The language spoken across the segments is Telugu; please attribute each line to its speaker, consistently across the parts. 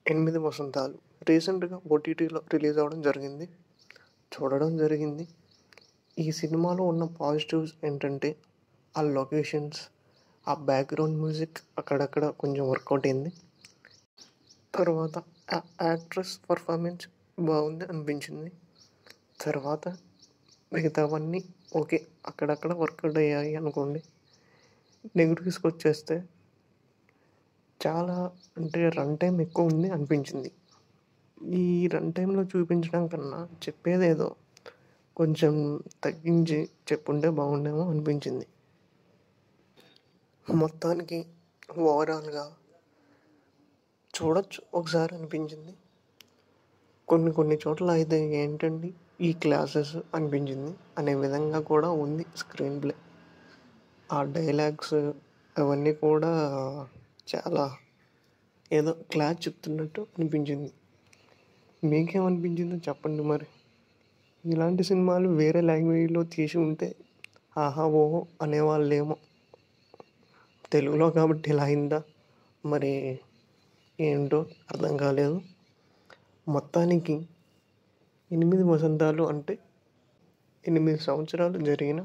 Speaker 1: ఎనిమిది వసంతాలు రీసెంట్గా ఓటీటీలో రిలీజ్ అవ్వడం జరిగింది. చూడడం జరిగింది. ఈ సినిమాలో ఉన్న పాజిటివ్స్ ఏంటంటే ఆ లొకేషన్స్, ఆ బ్యాక్గ్రౌండ్ మ్యూజిక్ అక్కడక్కడ కొంచెం వర్కౌట్ అయింది. తర్వాత ఆ యాక్ట్రెస్ పర్ఫార్మెన్స్ బాగుంది అనిపించింది. తర్వాత మిగతావన్నీ ఓకే, అక్కడక్కడ వర్కౌట్ అయ్యాయి అనుకోండి. నెగిటివ్స్కి వచ్చేస్తే చాలా రన్ టైం ఎక్కువ ఉంది అనిపించింది. ఈ రన్ టైంలో చూపించడం కన్నా చెప్పేదేదో కొంచెం తగ్గించి చెప్పుంటే బాగుండేమో అనిపించింది. మొత్తానికి ఓవరాల్గా చూడొచ్చు ఒకసారి అనిపించింది. కొన్ని చోట్ల అయితే ఏంటండి ఈ క్లాసెస్ అనిపించింది అనే విధంగా కూడా ఉంది స్క్రీన్ ప్లే. ఆ డైలాగ్స్ అవన్నీ కూడా చాలా ఏదో క్లాస్ చెప్తున్నట్టు అనిపించింది. మీకేమనిపించిందో చెప్పండి మరి. ఇలాంటి సినిమాలు వేరే లాంగ్వేజ్లో తీసి ఉంటే ఆహా ఓహో అనేవాళ్ళేమో. తెలుగులో కాబట్టి ఇలా అయిందా మరి ఏంటో అర్థం కాలేదు. మొత్తానికి 8 వసంతాలు అంటే 8 సంవత్సరాలు జరిగిన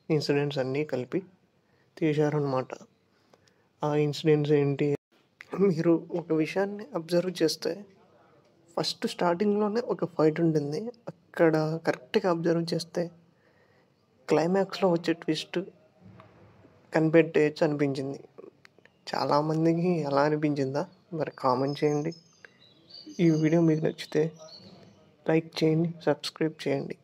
Speaker 1: ఇన్సిడెంట్స్ అన్నీ కలిపి తీశారనమాట. ఆ ఇన్సిడెంట్స్ ఏంటి, మీరు ఒక విషయాన్ని అబ్జర్వ్ చేస్తే ఫస్ట్ స్టార్టింగ్లోనే ఒక ఫైట్ ఉంటుంది. అక్కడ కరెక్ట్గా అబ్జర్వ్ చేస్తే క్లైమాక్స్లో వచ్చే ట్విస్ట్ కనిపెట్టేయచ్చు అనిపించింది. చాలామందికి ఎలా అనిపించిందా మరి కామెంట్ చేయండి. ఈ వీడియో మీకు నచ్చితే లైక్ చేయండి, సబ్స్క్రైబ్ చేయండి.